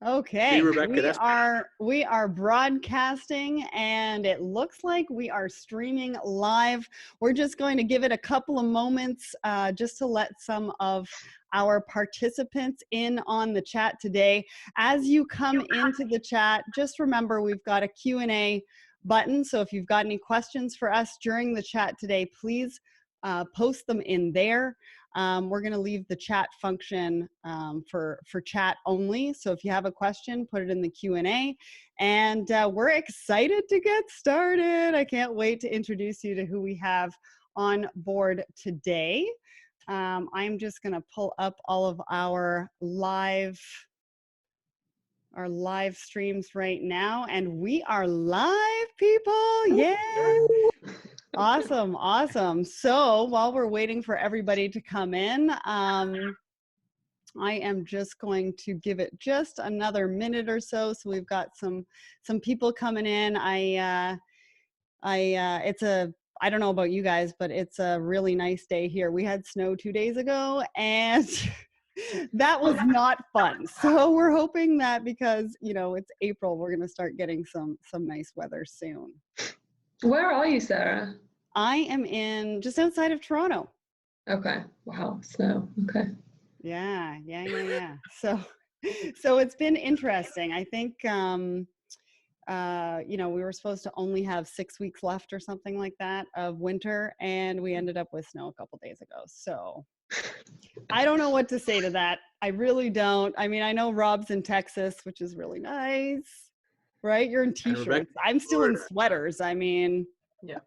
Okay, See, Rebecca, that's we are broadcasting and it looks like we are streaming live. We're just going to give it a couple of moments just to let some of our participants in on the chat today. As you come into the chat, just remember we've got a Q&A button. So if you've got any questions for us during the chat today, please post them in there. We're going to leave the chat function for chat only. So if you have a question, put it in the Q&A. And we're excited to get started. I can't wait to introduce you to who we have on board today. I'm just going to pull up all of our live streams right now. And we are live, people. Yeah. Awesome, awesome. So while we're waiting for everybody to come in, I am just going to give it just another minute or so. So we've got some people coming in. I don't know about you guys, but it's a really nice day here. We had snow 2 days ago and that was not fun. So we're hoping that because, you know, it's April, we're going to start getting some nice weather soon. Where are you, Sarah? I am in just outside of Toronto. Okay. Wow. Snow. Okay. Yeah. So it's been interesting. I think, you know, we were supposed to only have 6 weeks left or something like that of winter, and we ended up with snow a couple days ago. So I don't know what to say to that. I really don't. I mean, I know Rob's in Texas, which is really nice, right? You're in t-shirts. I'm still in sweaters. I mean, yeah.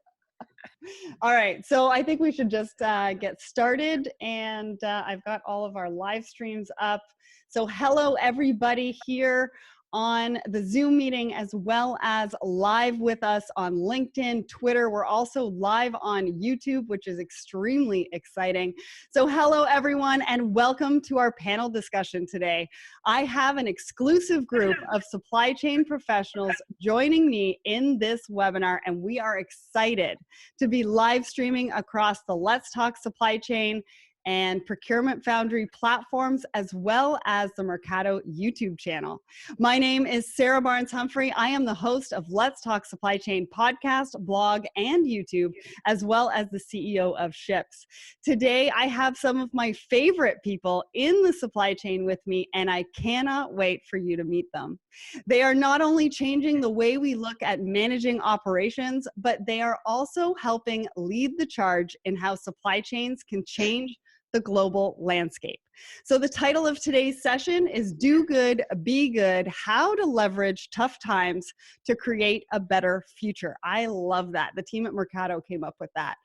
All right, so I think we should just get started, and I've got all of our live streams up. So hello everybody here on the Zoom meeting, as well as live with us on LinkedIn, Twitter. We're also live on YouTube, which is extremely exciting. So hello everyone, and welcome to our panel discussion today. I have an exclusive group of supply chain professionals joining me in this webinar, and we are excited to be live streaming across the Let's Talk Supply Chain and Procurement Foundry platforms, as well as the Mercado YouTube channel. My name is Sarah Barnes Humphrey. I am the host of Let's Talk Supply Chain podcast, blog, and YouTube, as well as the CEO of Ships. Today, I have some of my favorite people in the supply chain with me, and I cannot wait for you to meet them. They are not only changing the way we look at managing operations, but they are also helping lead the charge in how supply chains can change the global landscape. So the title of today's session is Do Good, Be Good, How to Leverage Tough Times to Create a Better Future. I love that. The team at Mercado came up with that.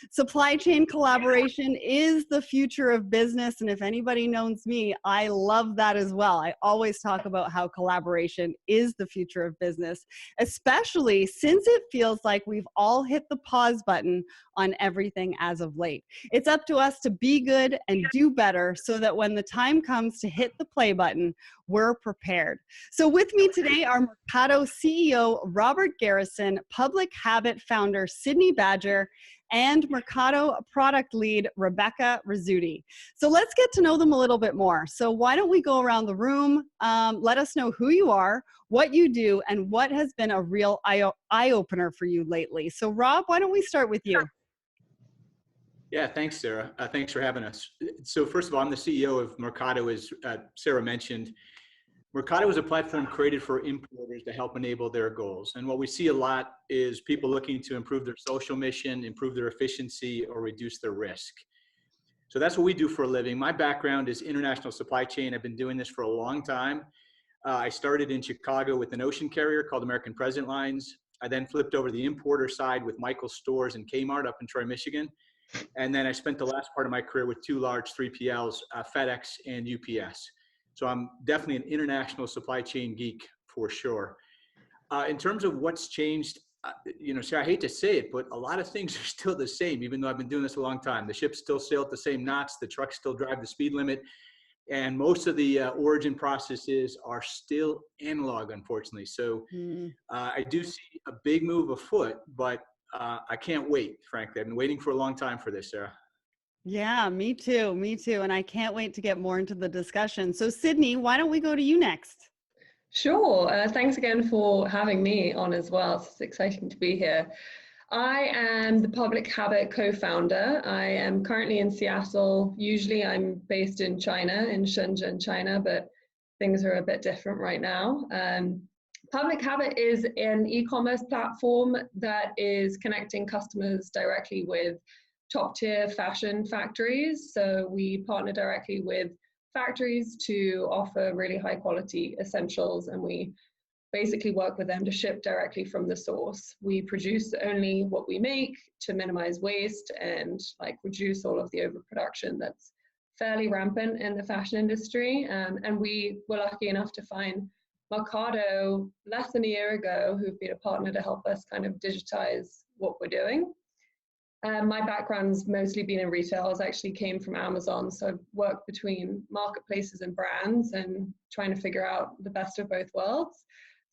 Supply chain collaboration is the future of business, and if anybody knows me, I love that as well. I always talk about how collaboration is the future of business, especially since it feels like we've all hit the pause button on everything as of late. It's up to us to be good and do better so that when the time comes to hit the play button, we're prepared. So with me today are Mercado CEO Robert Garrison, Public Habit founder Sydney Badger, and Mercado product lead Rebecca Rizzuti. So let's get to know them a little bit more. So why don't we go around the room, let us know who you are, what you do, and what has been a real eye-opener for you lately. So Rob, why don't we start with you? Yeah, thanks, Sarah. Thanks for having us. So first of all, I'm the CEO of Mercado, as Sarah mentioned. Mercado is a platform created for importers to help enable their goals. And what we see a lot is people looking to improve their social mission, improve their efficiency, or reduce their risk. So that's what we do for a living. My background is international supply chain. I've been doing this for a long time. I started in Chicago with an ocean carrier called American President Lines. I then flipped over to the importer side with Michael's Stores and Kmart up in Troy, Michigan. And then I spent the last part of my career with two large 3PLs, FedEx and UPS. So I'm definitely an international supply chain geek for sure. In terms of what's changed, you know, Sarah, I hate to say it, but a lot of things are still the same, even though I've been doing this a long time. The ships still sail at the same knots, the trucks still drive the speed limit, and most of the origin processes are still analog, unfortunately. So I do see a big move afoot, but I can't wait, frankly. I've been waiting for a long time for this, Sarah. Yeah, me too. And I can't wait to get more into the discussion. So Sydney, why don't we go to you next? Sure. Thanks again for having me on as well. It's exciting to be here. I am the Public Habit co-founder. I am currently in Seattle. Usually I'm based in China, in Shenzhen, China, but things are a bit different right now. Public Habit is an e-commerce platform that is connecting customers directly with top-tier fashion factories. So we partner directly with factories to offer really high-quality essentials, and we basically work with them to ship directly from the source. We produce only what we make to minimize waste and reduce all of the overproduction that's fairly rampant in the fashion industry. And we were lucky enough to find Mercado less than a year ago, who've been a partner to help us kind of digitize what we're doing. My background's mostly been in retail. I actually came from Amazon, so I've worked between marketplaces and brands and trying to figure out the best of both worlds.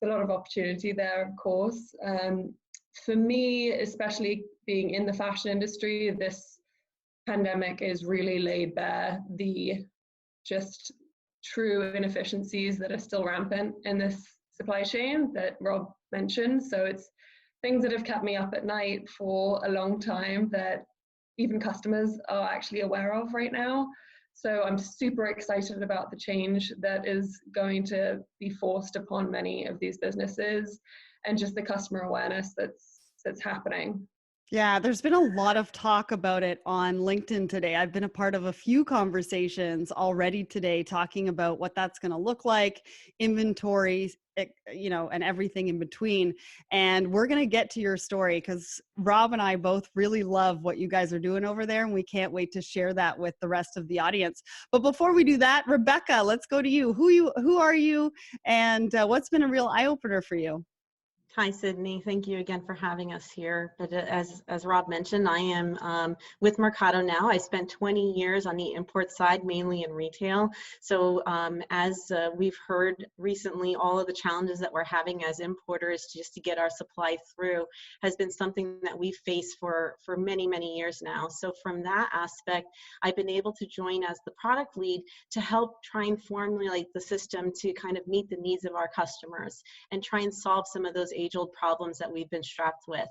There's a lot of opportunity there, of course. For me, especially being in the fashion industry, this pandemic is really laid bare the just true inefficiencies that are still rampant in this supply chain that Rob mentioned. So it's things that have kept me up at night for a long time that even customers are actually aware of right now. So I'm super excited about the change that is going to be forced upon many of these businesses and just the customer awareness that's happening. Yeah, there's been a lot of talk about it on LinkedIn today. I've been a part of a few conversations already today talking about what that's going to look like, inventory, and everything in between. And we're going to get to your story because Rob and I both really love what you guys are doing over there, and we can't wait to share that with the rest of the audience. But before we do that, Rebecca, let's go to you. Who are you, and what's been a real eye-opener for you? Hi, Sydney. Thank you again for having us here. But as Rob mentioned, I am with Mercado now. I spent 20 years on the import side, mainly in retail. So as we've heard recently, all of the challenges that we're having as importers just to get our supply through has been something that we've faced for many, many years now. So from that aspect, I've been able to join as the product lead to help try and formulate the system to kind of meet the needs of our customers and try and solve some of those age-old problems that we've been strapped with.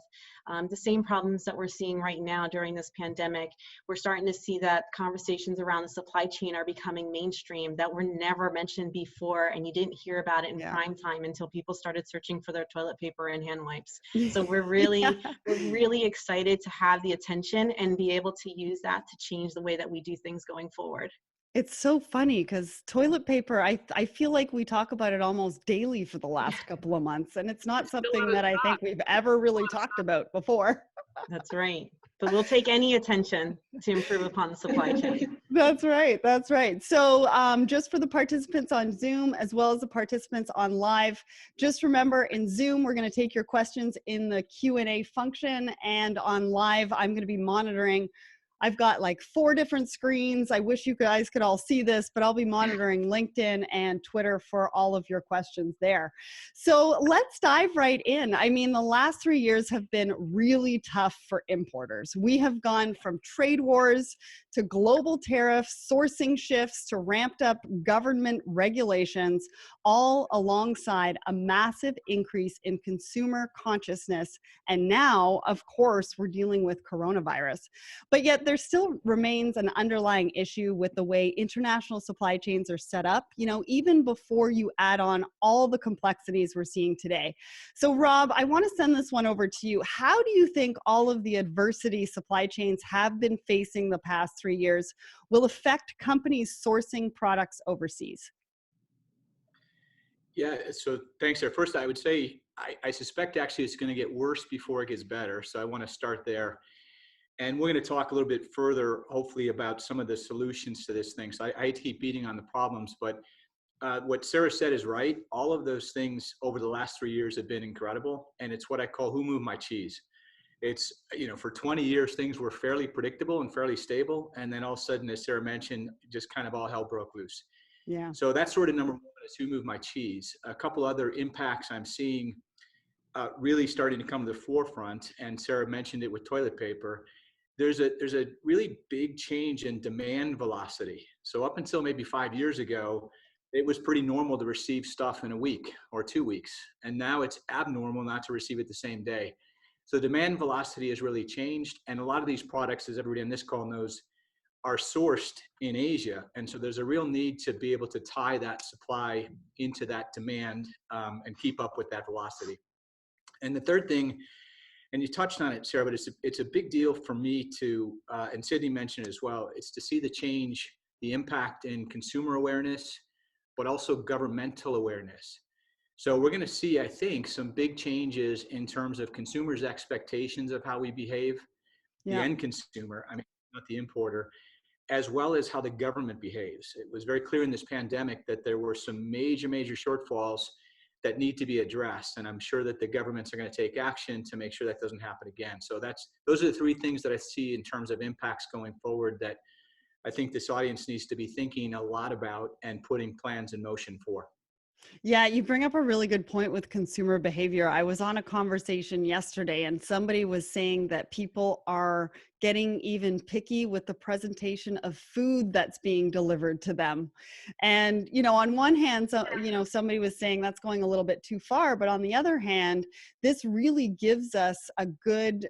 The same problems that we're seeing right now during this pandemic, we're starting to see that conversations around the supply chain are becoming mainstream that were never mentioned before, and you didn't hear about it in prime time until people started searching for their toilet paper and hand wipes. So we're really excited to have the attention and be able to use that to change the way that we do things going forward. It's so funny because toilet paper, I feel like we talk about it almost daily for the last couple of months, and it's not something that I think we've ever really talked about before. That's right. But we'll take any attention to improve upon the supply chain. That's right. That's right. So just for the participants on Zoom, as well as the participants on live, just remember in Zoom, we're going to take your questions in the Q&A function, and on live, I'm going to be monitoring. I've got like 4 different screens. I wish you guys could all see this, but I'll be monitoring LinkedIn and Twitter for all of your questions there. So let's dive right in. I mean, the last 3 years have been really tough for importers. We have gone from trade wars to global tariffs, sourcing shifts, to ramped up government regulations, all alongside a massive increase in consumer consciousness. And now, of course, we're dealing with coronavirus. But yet there still remains an underlying issue with the way international supply chains are set up, even before you add on all the complexities we're seeing today. So Rob, I want to send this one over to you. How do you think all of the adversity supply chains have been facing the past 3 years will affect companies sourcing products overseas? Yeah, so thanks, Sarah. First, I would say I suspect actually it's going to get worse before it gets better. So I want to start there. And we're going to talk a little bit further, hopefully, about some of the solutions to this thing. So I hate to keep beating on the problems, but what Sarah said is right. All of those things over the last 3 years have been incredible. And it's what I call who moved my cheese. It's, for 20 years, things were fairly predictable and fairly stable. And then all of a sudden, as Sarah mentioned, just kind of all hell broke loose. Yeah. So that's sort of number one, is who moved my cheese. A couple other impacts I'm seeing really starting to come to the forefront, and Sarah mentioned it with toilet paper. There's a really big change in demand velocity. So up until maybe 5 years ago, it was pretty normal to receive stuff in a week or 2 weeks. And now it's abnormal not to receive it the same day. So demand velocity has really changed. And a lot of these products, as everybody on this call knows, are sourced in Asia. And so there's a real need to be able to tie that supply into that demand and keep up with that velocity. And the third thing, and you touched on it, Sarah, but it's a big deal for me to, and Sydney mentioned as well, it's to see the change, the impact in consumer awareness, but also governmental awareness. So we're going to see, I think, some big changes in terms of consumers' expectations of how we behave, the end consumer, I mean, not the importer, as well as how the government behaves. It was very clear in this pandemic that there were some major shortfalls that need to be addressed. And I'm sure that the governments are going to take action to make sure that doesn't happen again. So those are the three things that I see in terms of impacts going forward that I think this audience needs to be thinking a lot about and putting plans in motion for. Yeah, you bring up a really good point with consumer behavior. I was on a conversation yesterday and somebody was saying that people are getting even picky with the presentation of food that's being delivered to them. And, on one hand, somebody was saying that's going a little bit too far, but on the other hand, this really gives us a good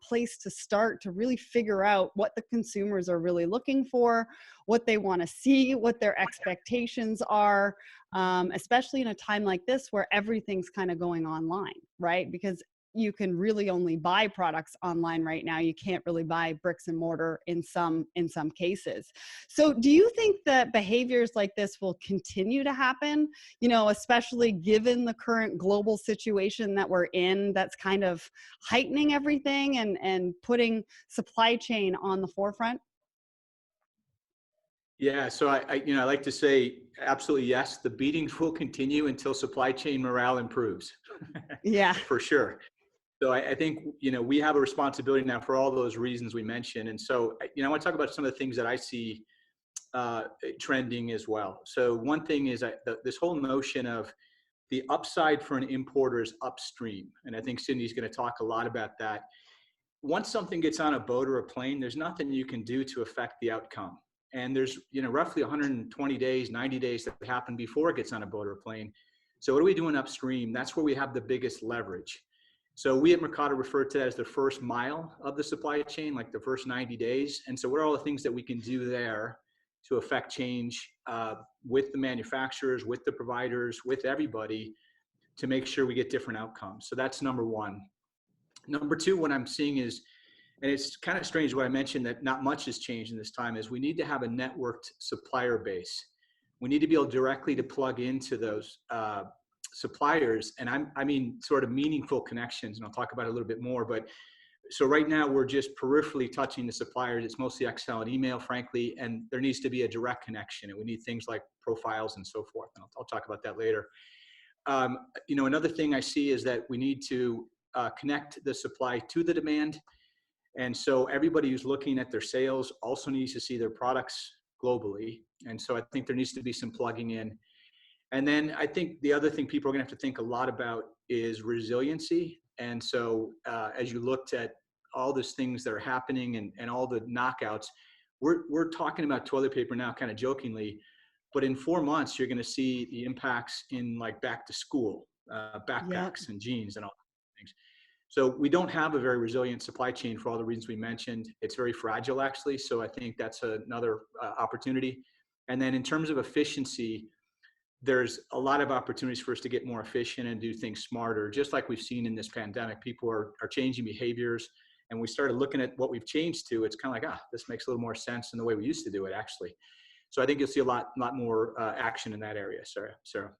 place to start to really figure out what the consumers are really looking for, what they want to see, what their expectations are. Especially in a time like this where everything's kind of going online, right? Because you can really only buy products online right now. You can't really buy bricks and mortar in some cases. So do you think that behaviors like this will continue to happen, especially given the current global situation that we're in that's kind of heightening everything and putting supply chain on the forefront? Yeah, so I like to say absolutely yes. The beatings will continue until supply chain morale improves. Yeah. For sure. So I think we have a responsibility now for all those reasons we mentioned, and so I want to talk about some of the things that I see trending as well. So one thing is this whole notion of the upside for an importer is upstream, and I think Cindy's going to talk a lot about that. Once something gets on a boat or a plane, there's nothing you can do to affect the outcome. And there's roughly 120 days, 90 days that happen before it gets on a boat or a plane. So what are we doing upstream? That's where we have the biggest leverage. So we at Mercado refer to that as the first mile of the supply chain, like the first 90 days. And so what are all the things that we can do there to affect change with the manufacturers, with the providers, with everybody to make sure we get different outcomes? So that's number one. Number two, what I'm seeing is, and it's kind of strange what I mentioned that not much has changed in this time, is we need to have a networked supplier base. We need to be able directly to plug into those suppliers. And I mean sort of meaningful connections, and I'll talk about it a little bit more. But so right now we're just peripherally touching the suppliers. It's mostly Excel and email, frankly, and there needs to be a direct connection. And we need things like profiles and so forth. And I'll talk about that later. Another thing I see is that we need to connect the supply to the demand. And so everybody who's looking at their sales also needs to see their products globally. And so I think there needs to be some plugging in. And then I think the other thing people are going to have to think a lot about is resiliency. And so as you looked at all these things that are happening and all the knockouts, we're talking about toilet paper now kind of jokingly, but in 4 months, you're going to see the impacts in like back to school, backpacks and jeans and all things. So we don't have a very resilient supply chain for all the reasons we mentioned. It's very fragile, actually. So I think that's another opportunity. And then in terms of efficiency, there's a lot of opportunities for us to get more efficient and do things smarter. Just like we've seen in this pandemic, people are changing behaviors. And we started looking at what we've changed to. It's kind of like, this makes a little more sense than the way we used to do it, actually. So I think you'll see a lot more action in that area, Sarah.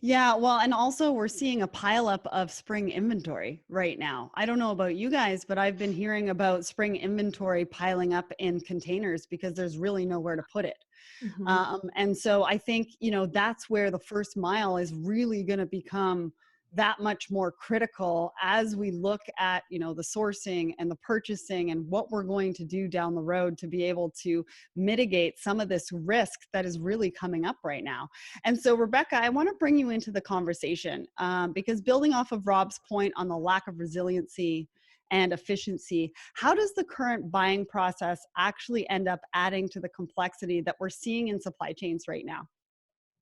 Yeah, well, and also we're seeing a pileup of spring inventory right now. I don't know about you guys, but I've been hearing about spring inventory piling up in containers because there's really nowhere to put it. Mm-hmm. And so I think, that's where the first mile is really going to become that much more critical as we look at, the sourcing and the purchasing and what we're going to do down the road to be able to mitigate some of this risk that is really coming up right now. And so, Rebecca, I want to bring you into the conversation because building off of Rob's point on the lack of resiliency and efficiency, how does the current buying process actually end up adding to the complexity that we're seeing in supply chains right now?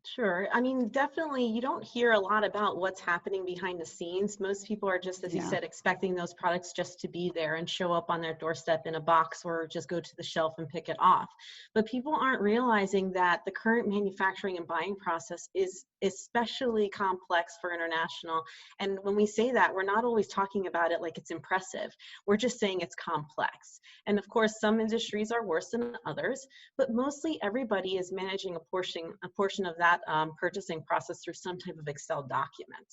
Sure. I mean, definitely, you don't hear a lot about what's happening behind the scenes. Most people are just, as you Yeah. said, expecting those products just to be there and show up on their doorstep in a box or just go to the shelf and pick it off. But people aren't realizing that the current manufacturing and buying process is especially complex for international. And when we say that, we're not always talking about it like it's impressive. We're just saying it's complex. And of course, some industries are worse than others, but mostly everybody is managing a portion of that purchasing process through some type of Excel document.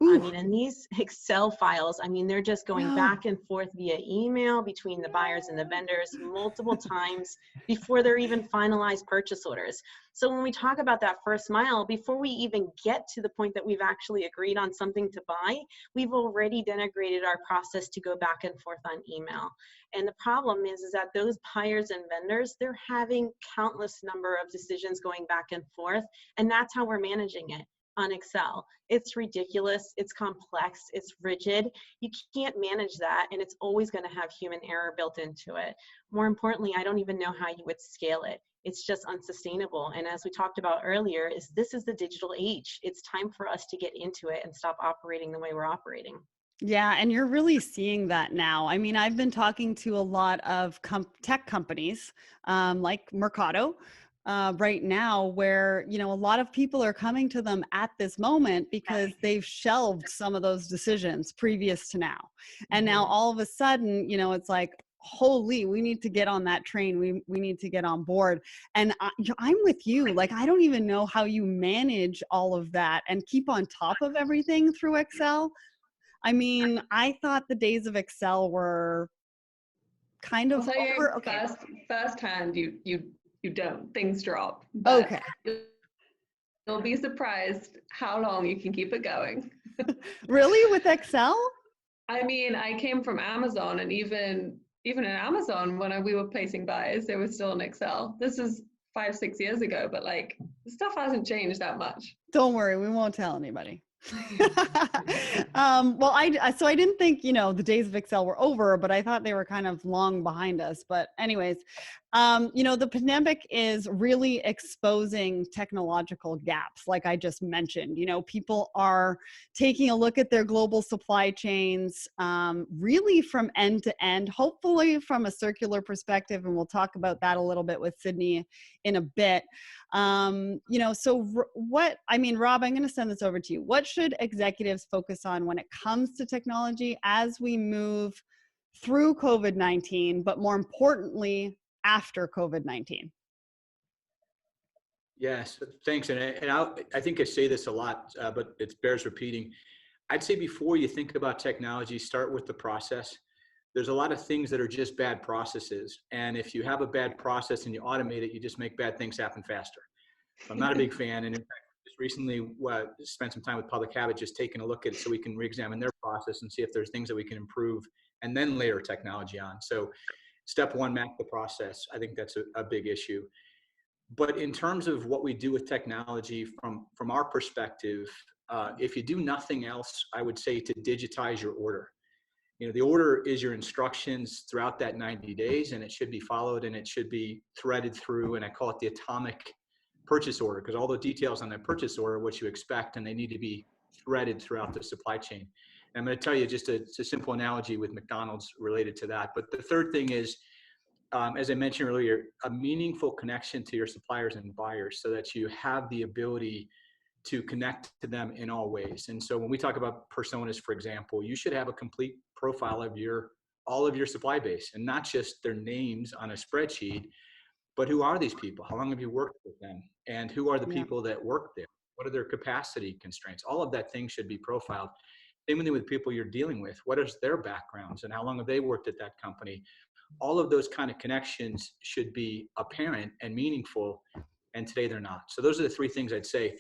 I Ooh, mean, and these Excel files, I mean, they're just going no. back and forth via email between the buyers and the vendors multiple times before they're even finalized purchase orders. So when we talk about that first mile, before we even get to the point that we've actually agreed on something to buy, we've already denigrated our process to go back and forth on email. And the problem is that those buyers and vendors, they're having countless number of decisions going back and forth. And that's how we're managing it on Excel. It's ridiculous. It's complex. It's rigid. You can't manage that. And it's always going to have human error built into it. More importantly, I don't even know how you would scale it. It's just unsustainable. And as we talked about earlier, this is the digital age. It's time for us to get into it and stop operating the way we're operating. Yeah, and you're really seeing that now. I mean, I've been talking to a lot of tech companies like Mercado right now, where, you know, a lot of people are coming to them at this moment because they've shelved some of those decisions previous to now. And now all of a sudden, you know, it's like, holy, we need to get on that train. We need to get on board. And I'm with you. Like, I don't even know how you manage all of that and keep on top of everything through Excel. I mean, I thought the days of Excel were kind I'll of tell you over. Okay. firsthand, you don't. Things drop, but Okay. you'll be surprised how long you can keep it going. Really, with Excel? I mean, I came from Amazon, and even in Amazon, when we were placing buys, they were still in Excel. This is 5-6 years ago, but like the stuff hasn't changed that much. Don't worry, we won't tell anybody. Well, so I didn't think, you know, the days of Excel were over, but I thought they were kind of long behind us. But anyways, you know, the pandemic is really exposing technological gaps, like I just mentioned. You know, people are taking a look at their global supply chains, really from end to end, hopefully from a circular perspective. And we'll talk about that a little bit with Sydney in a bit. You know, so Rob, I'm going to send this over to you. What should executives focus on when it comes to technology as we move through COVID-19, but more importantly, after COVID-19? Yes, thanks. And I think I say this a lot, but it bears repeating. I'd say before you think about technology, start with the process. There's a lot of things that are just bad processes. And if you have a bad process and you automate it, you just make bad things happen faster. So I'm not a big fan. And in fact, just recently spent some time with Public Habit, just taking a look at it so we can re-examine their process and see if there's things that we can improve and then layer technology on. So step one, map the process. I think that's a big issue. But in terms of what we do with technology from our perspective, if you do nothing else, I would say to digitize your order. You know, the order is your instructions throughout that 90 days, and it should be followed and it should be threaded through. And I call it the atomic purchase order, because all the details on that purchase order are what you expect, and they need to be threaded throughout the supply chain. And I'm going to tell you just a simple analogy with McDonald's related to that. But the third thing is, as I mentioned earlier, a meaningful connection to your suppliers and buyers so that you have the ability to connect to them in all ways. And so when we talk about personas, for example, you should have a complete profile of all of your supply base, and not just their names on a spreadsheet, but who are these people? How long have you worked with them? And who are the Yeah. people that work there? What are their capacity constraints? All of that thing should be profiled. Same thing with people you're dealing with. What is their backgrounds and how long have they worked at that company? All of those kind of connections should be apparent and meaningful, and today they're not. So those are the three things I'd say.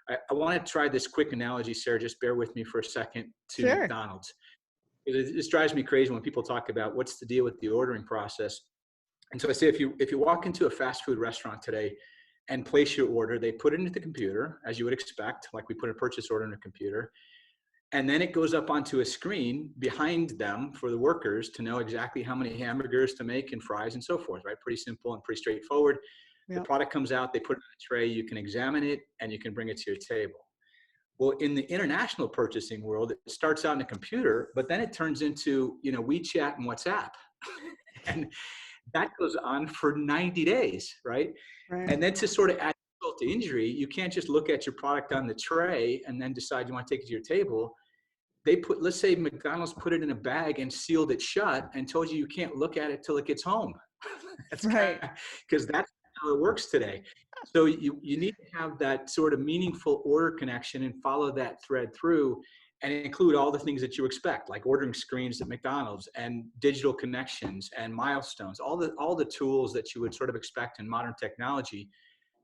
I want to try this quick analogy, Sarah, just bear with me for a second, to Sure. McDonald's. This drives me crazy when people talk about what's the deal with the ordering process. And so I say, if you walk into a fast food restaurant today and place your order, they put it into the computer, as you would expect, like we put a purchase order in a computer. And then it goes up onto a screen behind them for the workers to know exactly how many hamburgers to make and fries and so forth, right? Pretty simple and pretty straightforward. The product comes out, they put it on a tray, you can examine it, and you can bring it to your table. Well, in the international purchasing world, it starts out in a computer, but then it turns into, WeChat and WhatsApp. And that goes on for 90 days, right? And then to sort of add insult to injury, you can't just look at your product on the tray and then decide you want to take it to your table. Let's say McDonald's put it in a bag and sealed it shut and told you can't look at it till it gets home. That's right. Because that's how it works today. So you need to have that sort of meaningful order connection and follow that thread through and include all the things that you expect, like ordering screens at McDonald's and digital connections and milestones. All the tools that you would sort of expect in modern technology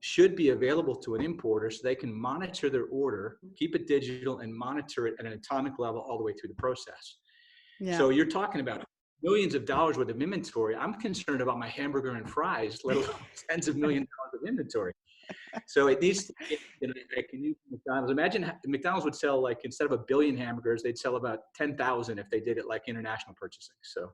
should be available to an importer so they can monitor their order, keep it digital, and monitor it at an atomic level all the way through the process. Yeah. So you're talking about millions of dollars worth of inventory. I'm concerned about my hamburger and fries, let alone tens of millions of dollars of inventory. So it needs to be, I can use McDonald's. Imagine McDonald's would sell, like, instead of 1 billion hamburgers, they'd sell about 10,000 if they did it like international purchasing. So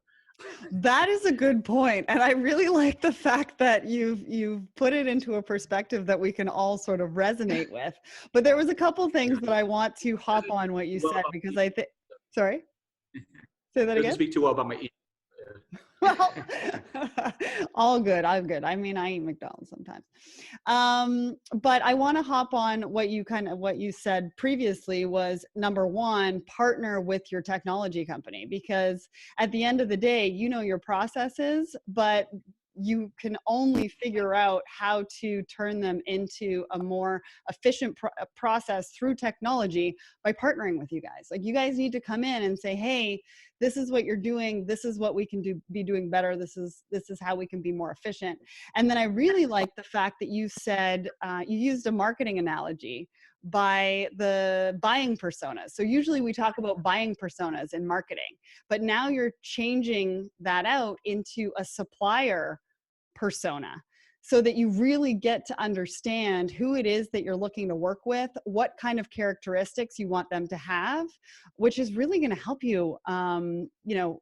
that is a good point. And I really like the fact that you've put it into a perspective that we can all sort of resonate with. But there was a couple things that I want to hop on what you said, because I think, sorry? Say that again? Doesn't speak too well about my eating. Well, all good. I'm good. I mean, I eat McDonald's sometimes. But I want to hop on what you said previously was, number one, partner with your technology company, because at the end of the day, you know your processes, but you can only figure out how to turn them into a more efficient process through technology by partnering with you guys. Like, you guys need to come in and say, hey, this is what you're doing. This is what we can be doing better. This is how we can be more efficient. And then I really like the fact that you said, you used a marketing analogy by the buying personas. So usually we talk about buying personas in marketing, but now you're changing that out into a supplier persona, so that you really get to understand who it is that you're looking to work with, what kind of characteristics you want them to have, which is really going to help you,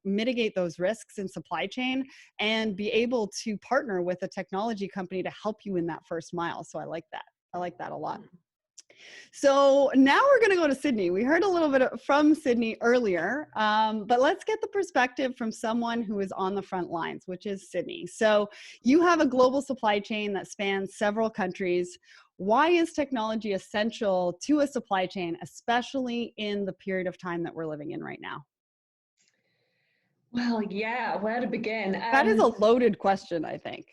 mitigate those risks in supply chain and be able to partner with a technology company to help you in that first mile. So I like that. I like that a lot. So now we're going to go to Sydney. We heard a little bit from Sydney earlier, but let's get the perspective from someone who is on the front lines, which is Sydney. So you have a global supply chain that spans several countries. Why is technology essential to a supply chain, especially in the period of time that we're living in right now? Well, yeah, where to begin? That is a loaded question, I think.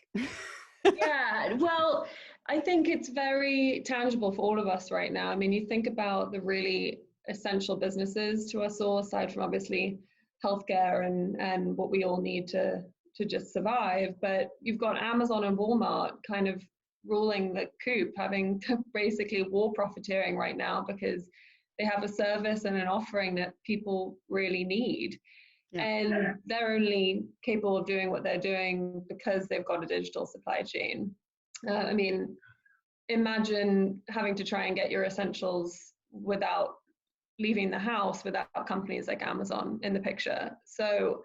Yeah, well, I think it's very tangible for all of us right now. I mean, you think about the really essential businesses to us all, aside from obviously healthcare and what we all need to just survive. But you've got Amazon and Walmart kind of ruling the coop, having basically war profiteering right now because they have a service and an offering that people really need. Yeah. And they're only capable of doing what they're doing because they've got a digital supply chain. I mean, imagine having to try and get your essentials without leaving the house without companies like Amazon in the picture. So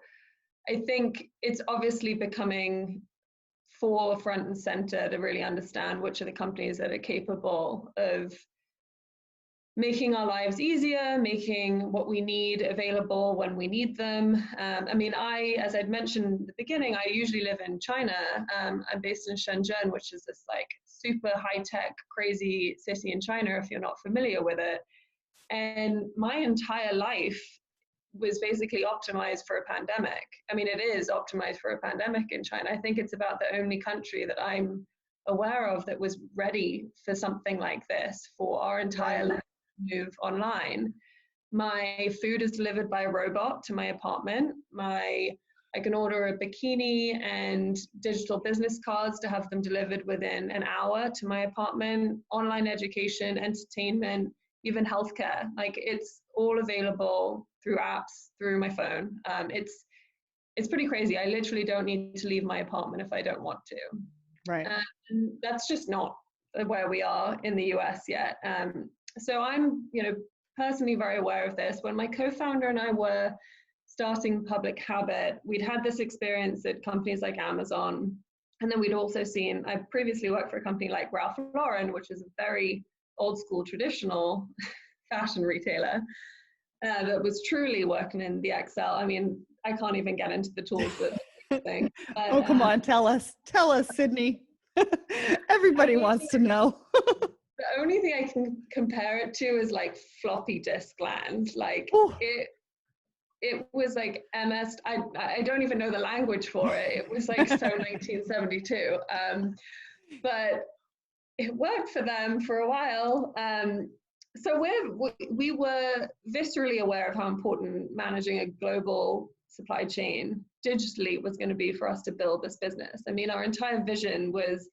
I think it's obviously becoming forefront and center to really understand which are the companies that are capable of making our lives easier, making what we need available when we need them. I mean, as I'd mentioned at the beginning, I usually live in China. I'm based in Shenzhen, which is this like super high-tech, crazy city in China, if you're not familiar with it. And my entire life was basically optimized for a pandemic. I mean, it is optimized for a pandemic in China. I think it's about the only country that I'm aware of that was ready for something like this for our entire life. Move online. My food is delivered by a robot to my apartment. I can order a bikini and digital business cards to have them delivered within an hour to my apartment. Online education, entertainment, even healthcare. Like, it's all available through apps, through my phone. It's pretty crazy. I literally don't need to leave my apartment if I don't want to. Right. And that's just not where we are in the US yet. So I'm, personally very aware of this. When my co-founder and I were starting Public Habit, we'd had this experience at companies like Amazon, And then we'd also seen, I previously worked for a company like Ralph Lauren, which is a very old school, traditional fashion retailer that was truly working in the Excel. I mean, I can't even get into the tools that thing. But, oh, come on, tell us, Sydney. Everybody wants to know. The only thing I can compare it to is like floppy disk land. Like it was like MS. I don't even know the language for it. It was like so 1972. But it worked for them for a while. So we were viscerally aware of how important managing a global supply chain digitally was going to be for us to build this business. I mean, our entire vision was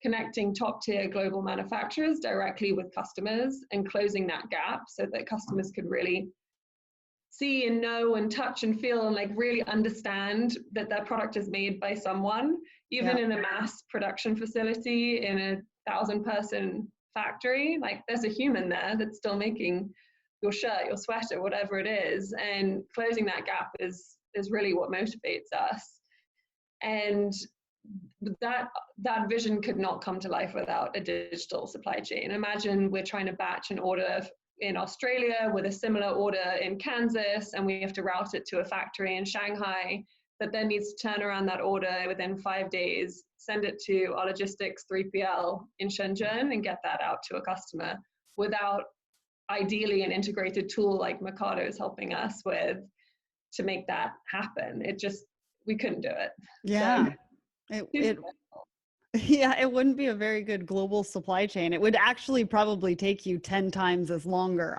connecting top-tier global manufacturers directly with customers and closing that gap so that customers could really see and know and touch and feel and like really understand that their product is made by someone, even in a mass production facility, in a 1,000-person factory. Like there's a human there that's still making your shirt, your sweater, whatever it is, and closing that gap is really what motivates us. And that vision could not come to life without a digital supply chain. Imagine we're trying to batch an order in Australia with a similar order in Kansas, and we have to route it to a factory in Shanghai that then needs to turn around that order within 5 days, send it to our logistics 3PL in Shenzhen, and get that out to a customer without ideally an integrated tool like Mercado is helping us with to make that happen. We couldn't do it. Yeah. So, it wouldn't be a very good global supply chain. It would actually probably take you 10 times as longer,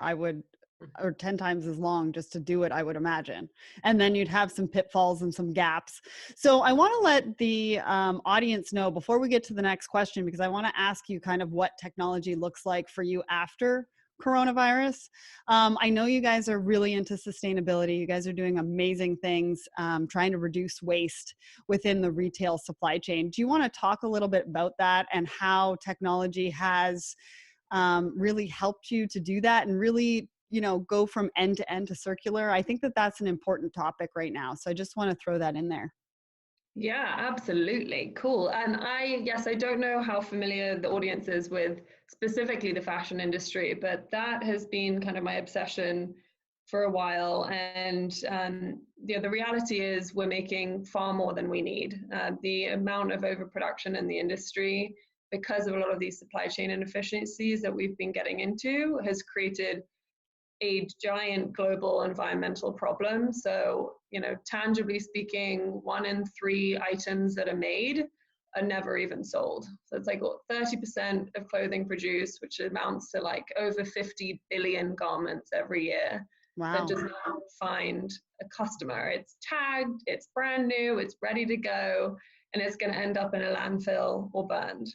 or 10 times as long just to do it, I would imagine. And then you'd have some pitfalls and some gaps. So I want to let the audience know before we get to the next question, because I want to ask you kind of what technology looks like for you after coronavirus. I know you guys are really into sustainability. You guys are doing amazing things, trying to reduce waste within the retail supply chain. Do you want to talk a little bit about that and how technology has really helped you to do that and really, go from end to end to circular? I think that that's an important topic right now. So I just want to throw that in there. Yeah, absolutely. Cool. And I don't know how familiar the audience is with specifically the fashion industry, but that has been kind of my obsession for a while. And the reality is we're making far more than we need. The amount of overproduction in the industry, because of a lot of these supply chain inefficiencies that we've been getting into, has created a giant global environmental problem. So, tangibly speaking, 1 in 3 items that are made are never even sold. So it's like 30% of clothing produced, which amounts to like over 50 billion garments every year. Wow. That does not find a customer. It's tagged, it's brand new, it's ready to go, and it's going to end up in a landfill or burned,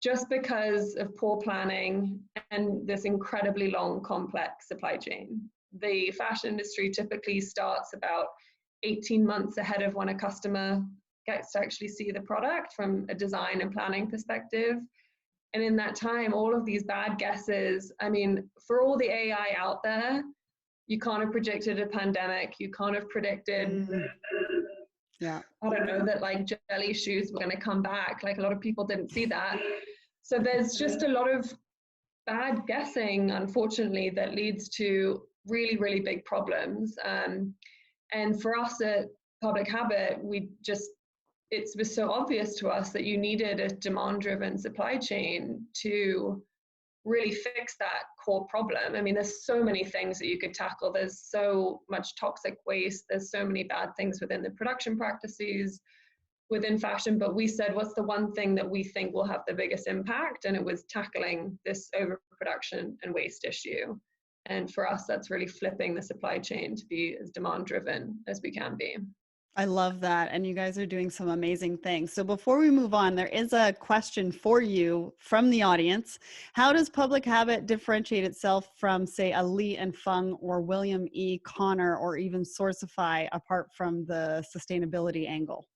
just because of poor planning and this incredibly long, complex supply chain. The fashion industry typically starts about 18 months ahead of when a customer gets to actually see the product from a design and planning perspective. And in that time, all of these bad guesses, I mean, for all the AI out there, you can't have predicted a pandemic, you can't have predicted I don't know, that like jelly shoes were going to come back. Like a lot of people didn't see that. So there's just a lot of bad guessing, unfortunately, that leads to really, really big problems. And for us at Public Habit, it was so obvious to us that you needed a demand-driven supply chain to really fix that core problem. I mean, there's so many things that you could tackle. There's so much toxic waste. There's so many bad things within the production practices, within fashion, but we said, what's the one thing that we think will have the biggest impact? And it was tackling this overproduction and waste issue. And for us, that's really flipping the supply chain to be as demand-driven as we can be. I love that. And you guys are doing some amazing things. So before we move on, there is a question for you from the audience. How does Public Habit differentiate itself from, say, a Lee and Fung or William E. Connor or even Sourcify, apart from the sustainability angle?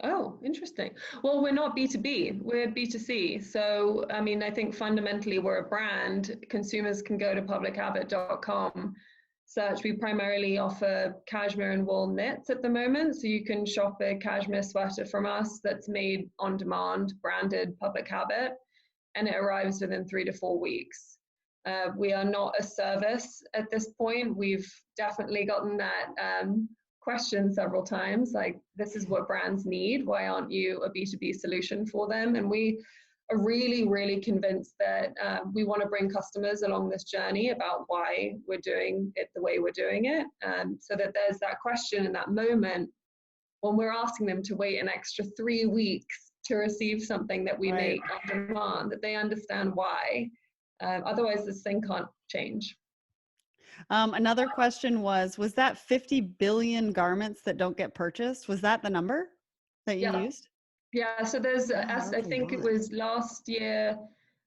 Oh, interesting. Well, we're not B2B, we're B2C. So, I mean, I think fundamentally we're a brand. Consumers can go to publichabit.com, search, we primarily offer cashmere and wool knits at the moment. So you can shop a cashmere sweater from us that's made on demand, branded Public Habit, and it arrives within 3 to 4 weeks. We are not a service at this point. We've definitely gotten that question several times, like, this is what brands need. Why aren't you a B2B solution for them? And we are really, really convinced that we want to bring customers along this journey about why we're doing it the way we're doing it. So that there's that question in that moment when we're asking them to wait an extra 3 weeks to receive something that we make on demand, that they understand why. Otherwise, this thing can't change. Another question was that 50 billion garments that don't get purchased? Was that the number that you used? Yeah, so there's, I think it was last year,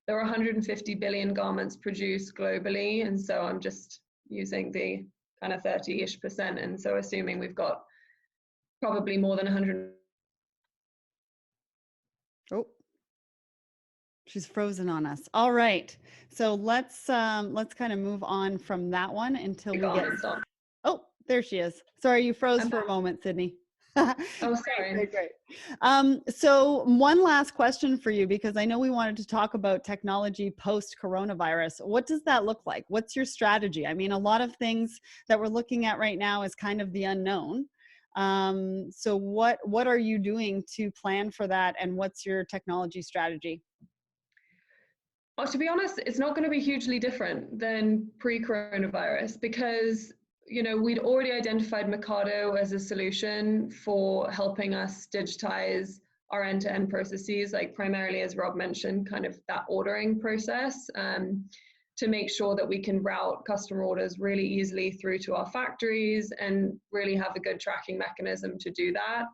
there were 150 billion garments produced globally. And so I'm just using the kind of 30-ish%. And so assuming we've got probably more than 100. Oh, she's frozen on us. All right. So let's kind of move on from that one until we get. Oh, there she is. Sorry, you froze for a moment, Sydney. Oh, sorry. Great. So one last question for you, because I know we wanted to talk about technology post-coronavirus. What does that look like? What's your strategy? I mean, a lot of things that we're looking at right now is kind of the unknown. So what are you doing to plan for that, and what's your technology strategy? Well, to be honest, it's not going to be hugely different than pre-coronavirus, because we'd already identified Mercado as a solution for helping us digitize our end-to-end processes, like primarily, as Rob mentioned, kind of that ordering process, to make sure that we can route customer orders really easily through to our factories and really have a good tracking mechanism to do that.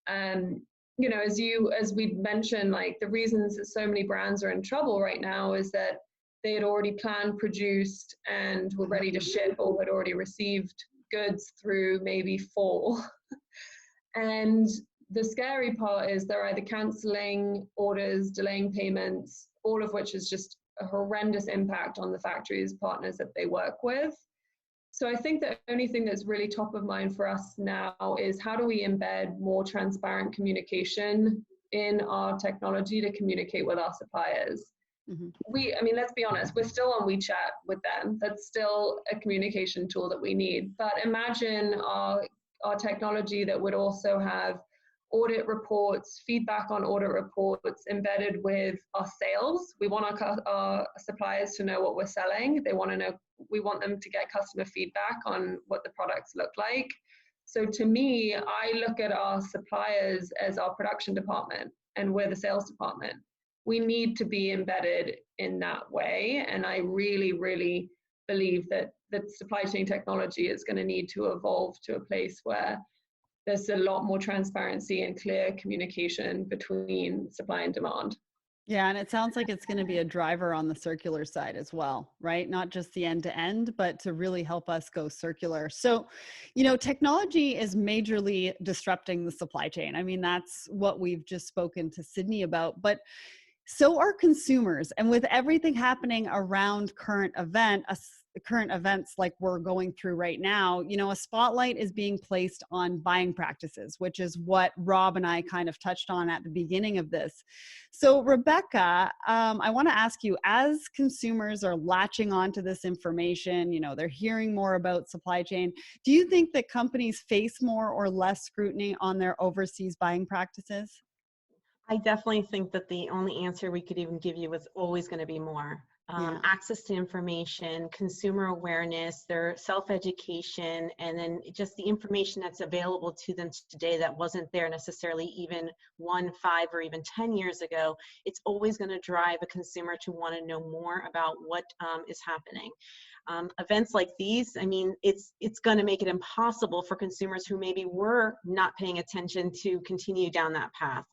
As we mentioned, like, the reasons that so many brands are in trouble right now is that they had already planned, produced, and were ready to ship, or had already received goods through maybe fall. And the scary part is they're either canceling orders, delaying payments, all of which is just a horrendous impact on the factories partners that they work with. So I think the only thing that's really top of mind for us now is, how do we embed more transparent communication in our technology to communicate with our suppliers? Let's be honest, we're still on WeChat with them. That's still a communication tool that we need. But imagine our technology that would also have audit reports, feedback on audit reports embedded with our sales. We want our suppliers to know what we're selling. We want them to get customer feedback on what the products look like. So to me, I look at our suppliers as our production department, and we're the sales department. We need to be embedded in that way. And I really, really believe that supply chain technology is going to need to evolve to a place where there's a lot more transparency and clear communication between supply and demand. Yeah, and it sounds like it's going to be a driver on the circular side as well, right? Not just the end-to-end, but to really help us go circular. So, technology is majorly disrupting the supply chain. I mean, that's what we've just spoken to Sydney about. But so are consumers. And with everything happening around current events like we're going through right now, a spotlight is being placed on buying practices, which is what Rob and I kind of touched on at the beginning of this. So Rebecca, I want to ask you, as consumers are latching onto this information, they're hearing more about supply chain, do you think that companies face more or less scrutiny on their overseas buying practices? I definitely think that the only answer we could even give you is always going to be more. Access to information, consumer awareness, their self-education, and then just the information that's available to them today that wasn't there necessarily even 1, 5, or even 10 years ago. It's always going to drive a consumer to want to know more about what is happening. Events like these, it's going to make it impossible for consumers who maybe were not paying attention to continue down that path.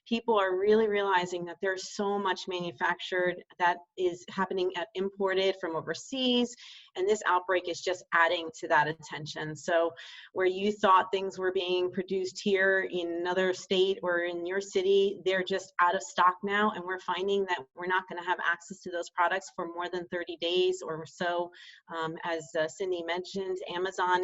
People are really realizing that there's so much manufactured that is happening imported from overseas, and this outbreak is just adding to that attention. So where you thought things were being produced here in another state or in your city, they're just out of stock now, and we're finding that we're not going to have access to those products for more than 30 days or so So as Cindy mentioned, Amazon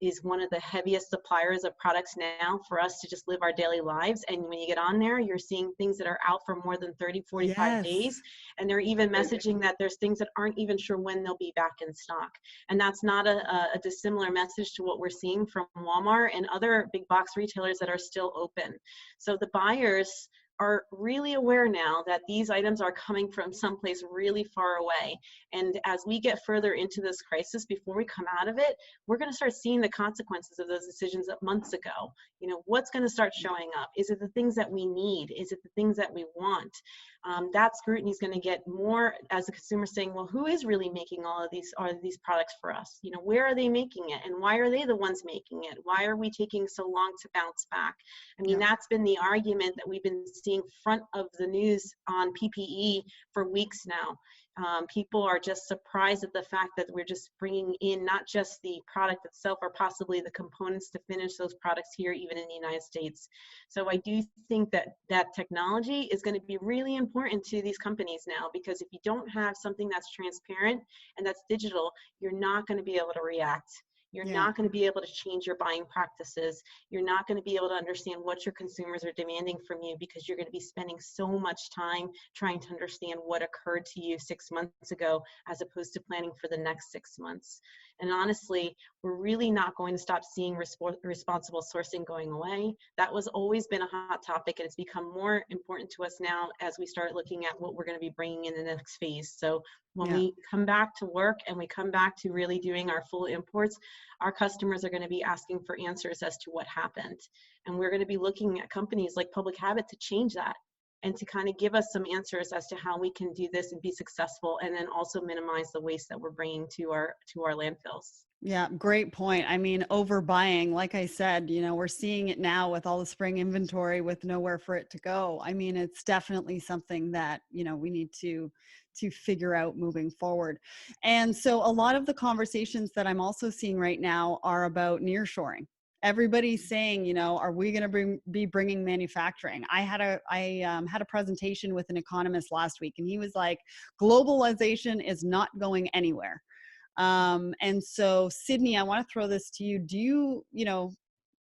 is one of the heaviest suppliers of products now for us to just live our daily lives. And when you get on there, you're seeing things that are out for more than 30, 45 days. And they're even messaging that there's things that aren't even sure when they'll be back in stock. And that's not a dissimilar message to what we're seeing from Walmart and other big box retailers that are still open. So the buyers are really aware now that these items are coming from someplace really far away. And as we get further into this crisis, before we come out of it, we're going to start seeing the consequences of those decisions months ago. You know, what's going to start showing up? Is it the things that we need? Is it the things that we want? That scrutiny is going to get more as the consumer saying, well, who is really making all of these products for us? You know, where are they making it? And why are they the ones making it? Why are we taking so long to bounce back? I mean, that's been the argument that we've been seeing front of the news on PPE for weeks now. People are just surprised at the fact that we're just bringing in not just the product itself or possibly the components to finish those products here, even in the United States. So I do think that technology is going to be really important to these companies now, because if you don't have something that's transparent and that's digital, you're not going to be able to react. You're not going to be able to change your buying practices. You're not going to be able to understand what your consumers are demanding from you, because you're going to be spending so much time trying to understand what occurred to you 6 months ago, as opposed to planning for the next 6 months. And honestly, we're really not going to stop seeing responsible sourcing going away. That was always been a hot topic, and it's become more important to us now as we start looking at what we're going to be bringing in the next phase. So when we come back to work and we come back to really doing our full imports, our customers are going to be asking for answers as to what happened. And we're going to be looking at companies like Public Habit to change that and to kind of give us some answers as to how we can do this and be successful, and then also minimize the waste that we're bringing to our landfills. Yeah, great point. I mean, overbuying, like I said, you know, we're seeing it now with all the spring inventory with nowhere for it to go. I mean, it's definitely something that, you know, we need to figure out moving forward. And so a lot of the conversations that I'm also seeing right now are about nearshoring. Everybody's saying, you know, are we going to be bringing manufacturing? I had a presentation with an economist last week, and he was like, globalization is not going anywhere. And so, Sydney, I want to throw this to you. Do you know,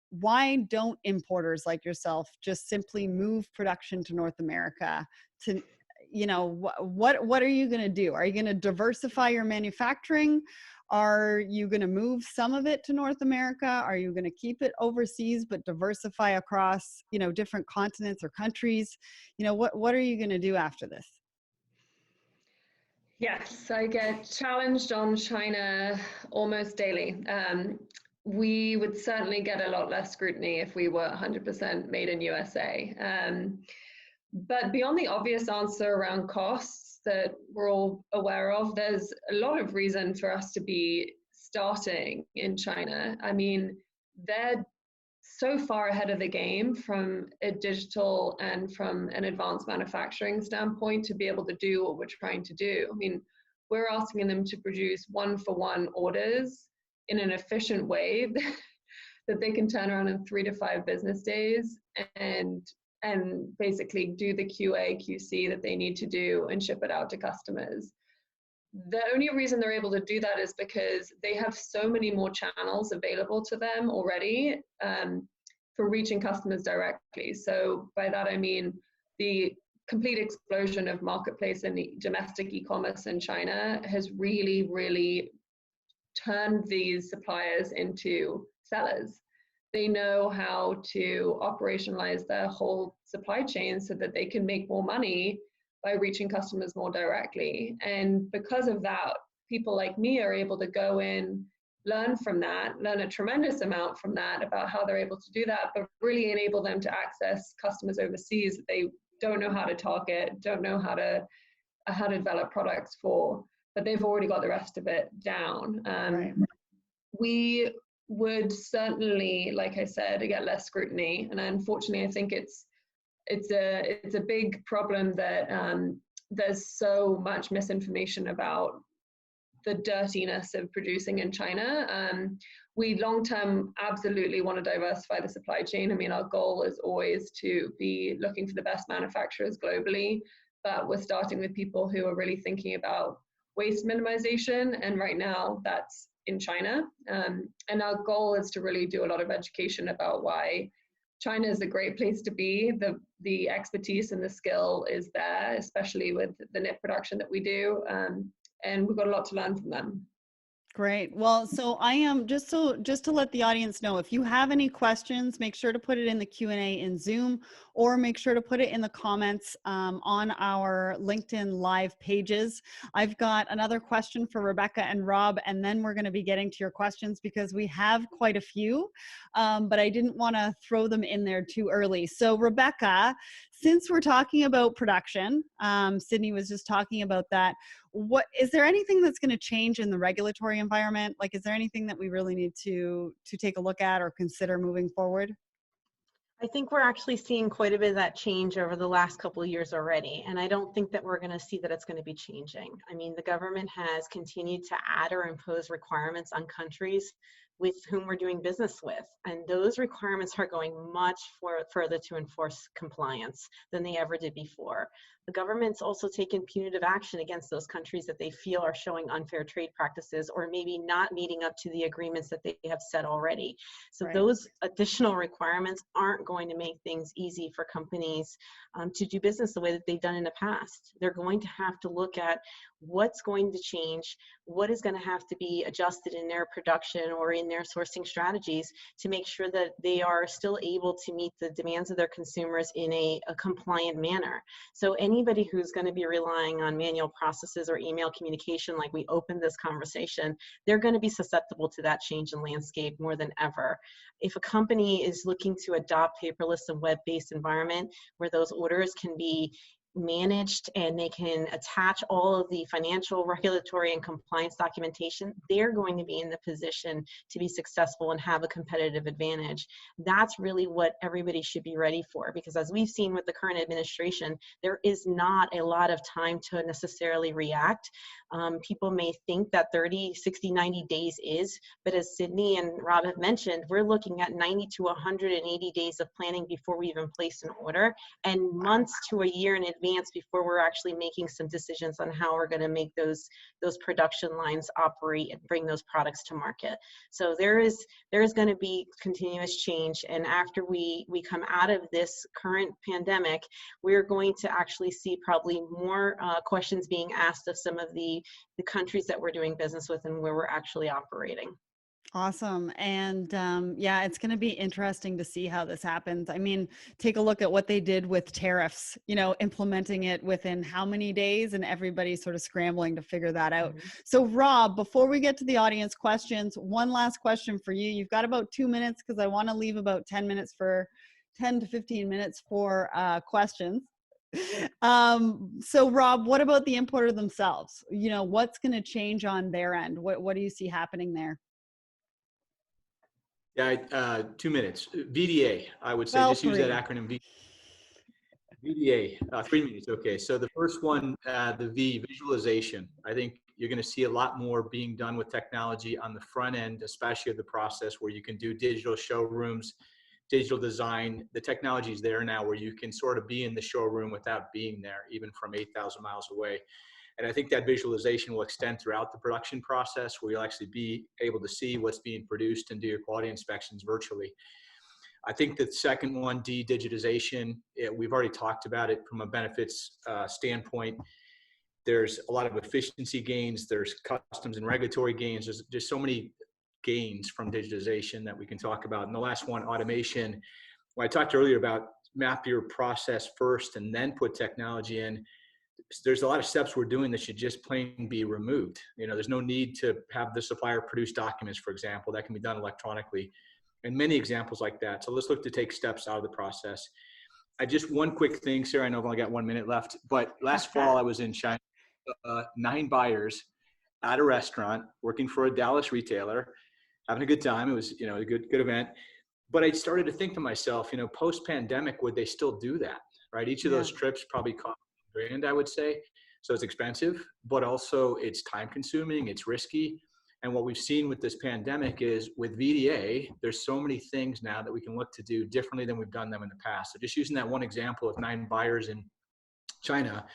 why don't importers like yourself just simply move production to North America? To, you know, what are you going to do? Are you going to diversify your manufacturing? Are you going to move some of it to North America? Are you going to keep it overseas but diversify across, you know, different continents or countries? You know, what are you going to do after this? Yes, I get challenged on China almost daily. We would certainly get a lot less scrutiny if we were 100% made in USA. But beyond the obvious answer around costs that we're all aware of, there's a lot of reason for us to be starting in China. I mean, they're so far ahead of the game from a digital and from an advanced manufacturing standpoint to be able to do what we're trying to do. I mean, we're asking them to produce 1-for-1 orders in an efficient way that they can turn around in 3 to 5 business days and basically do the QA, QC that they need to do and ship it out to customers. The only reason they're able to do that is because they have so many more channels available to them already for reaching customers directly. So by that, I mean the complete explosion of marketplace and domestic e-commerce in China has really, really turned these suppliers into sellers. They know how to operationalize their whole supply chain so that they can make more money by reaching customers more directly. And because of that, people like me are able to go in, learn from that, learn a tremendous amount from that about how they're able to do that, but really enable them to access customers overseas that they don't know how to target, don't know how to develop products for, but they've already got the rest of it down. Right. We would certainly, like I said, get less scrutiny. And unfortunately, I think it's a big problem that there's so much misinformation about the dirtiness of producing in China. We long-term absolutely want to diversify the supply chain. I mean, our goal is always to be looking for the best manufacturers globally, but we're starting with people who are really thinking about waste minimization. And right now that's in China. And our goal is to really do a lot of education about why China is a great place to be. The expertise and the skill is there, especially with the knit production that we do. And we've got a lot to learn from them. Great. Well, so I am just to let the audience know, if you have any questions, make sure to put it in the Q&A in Zoom, or make sure to put it in the comments on our LinkedIn live pages. I've got another question for Rebecca and Rob, and then we're going to be getting to your questions because we have quite a few, but I didn't want to throw them in there too early. So Rebecca, since we're talking about production, Sydney was just talking about that. What is there anything that's going to change in the regulatory environment? Like, is there anything that we really need to take a look at or consider moving forward? I think we're actually seeing quite a bit of that change over the last couple of years already. And I don't think that we're going to see that it's going to be changing. I mean, the government has continued to add or impose requirements on countries with whom we're doing business with. And those requirements are going much further to enforce compliance than they ever did before. The government's also taken punitive action against those countries that they feel are showing unfair trade practices or maybe not meeting up to the agreements that they have set already. So Right. Those additional requirements aren't going to make things easy for companies to do business the way that they've done in the past. They're going to have to look at what's going to change, what is going to have to be adjusted in their production or in their sourcing strategies to make sure that they are still able to meet the demands of their consumers in a compliant manner. So anybody who's going to be relying on manual processes or email communication, like we opened this conversation, they're going to be susceptible to that change in landscape more than ever. If a company is looking to adopt paperless and web-based environment where those orders can be managed and they can attach all of the financial, regulatory, and compliance documentation, they're going to be in the position to be successful and have a competitive advantage. That's really what everybody should be ready for, because as we've seen with the current administration, there is not a lot of time to necessarily react. People may think that 30, 60, 90 days is, but as Sydney and Rob have mentioned, we're looking at 90 to 180 days of planning before we even place an order, and months to a year in advance before we're actually making some decisions on how we're going to make those production lines operate and bring those products to market. So there is going to be continuous change, and after we come out of this current pandemic, we're going to actually see probably more questions being asked of some of the countries that we're doing business with and where we're actually operating. Awesome. And yeah, it's going to be interesting to see how this happens. I mean, take a look at what they did with tariffs, implementing it within how many days, and everybody's sort of scrambling to figure that out. Mm-hmm. So Rob, before we get to the audience questions, one last question for you. You've got about 2 minutes because I want to leave about 10 to 15 minutes for questions. So Rob, what about the importer themselves? What's going to change on their end? What do you see happening there? Yeah, 2 minutes. VDA, I would say, just use that acronym VDA. 3 minutes, okay. So the first one, the V, visualization. I think you're going to see a lot more being done with technology on the front end, especially of the process, where you can do digital showrooms, digital design. The technology is there now where you can sort of be in the showroom without being there, even from 8,000 miles away. And I think that visualization will extend throughout the production process, where you'll actually be able to see what's being produced and do your quality inspections virtually. I think the second one, D, digitization, we've already talked about it from a benefits standpoint. There's a lot of efficiency gains. There's customs and regulatory gains. There's just so many gains from digitization that we can talk about. And the last one, automation. When I talked earlier about map your process first and then put technology in, there's a lot of steps we're doing that should just plain be removed. There's no need to have the supplier produce documents, for example, that can be done electronically, and many examples like that. So let's look to take steps out of the process. One quick thing, Sarah, I know I've only got 1 minute left, but last fall I was in China, 9 buyers at a restaurant working for a Dallas retailer, having a good time. It was, a good event. But I started to think to myself, post-pandemic, would they still do that, right? Each of those trips probably cost $1,000, I would say. So it's expensive, but also it's time consuming, it's risky. And what we've seen with this pandemic is with VDA, there's so many things now that we can look to do differently than we've done them in the past. So just using that one example of 9 buyers in China,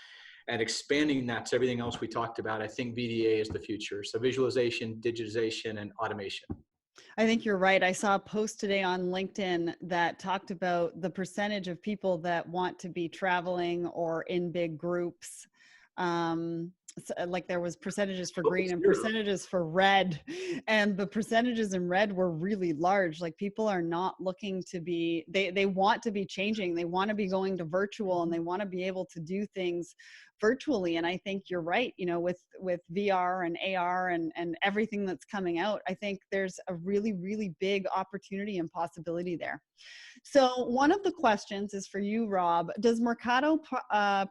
and expanding that to everything else we talked about. I think VDA is the future. So visualization, digitization, and automation. I think you're right. I saw a post today on LinkedIn that talked about the percentage of people that want to be traveling or in big groups. Like there was percentages for green and percentages for red, and the percentages in red were really large. Like people are not looking to be, they want to be changing. They want to be going to virtual, and they want to be able to do things virtually. And I think you're right, you know, with VR and AR and everything that's coming out, I think there's a really, really big opportunity and possibility there. So one of the questions is for you, Rob. Does Mercado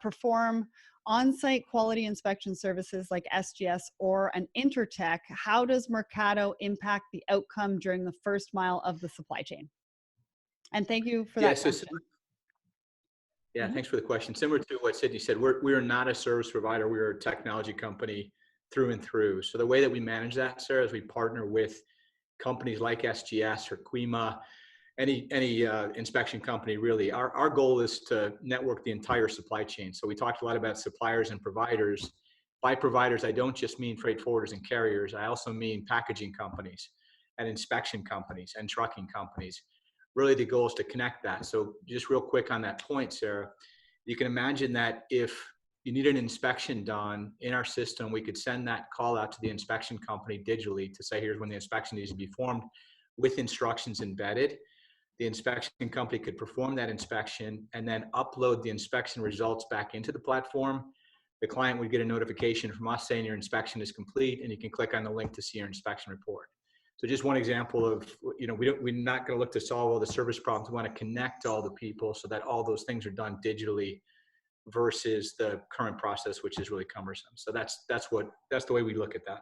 perform on-site quality inspection services like SGS or an Intertech? How does Mercado impact the outcome during the first mile of the supply chain? And thank you for that question. Thanks for the question. Similar to what Sydney said, we're not a service provider. We're a technology company through and through. So the way that we manage that, Sarah, is we partner with companies like SGS or QIMA, any inspection company, really. Our goal is to network the entire supply chain. So we talked a lot about suppliers and providers. By providers, I don't just mean freight forwarders and carriers. I also mean packaging companies and inspection companies and trucking companies. Really, the goal is to connect that. So just real quick on that point, Sarah, you can imagine that if you need an inspection done in our system, we could send that call out to the inspection company digitally to say, here's when the inspection needs to be performed with instructions embedded. The inspection company could perform that inspection and then upload the inspection results back into the platform. The client would get a notification from us saying your inspection is complete, and you can click on the link to see your inspection report. So just one example of, you know, we're not going to look to solve all the service problems. We want to connect all the people so that all those things are done digitally versus the current process, which is really cumbersome. So that's the way we look at that.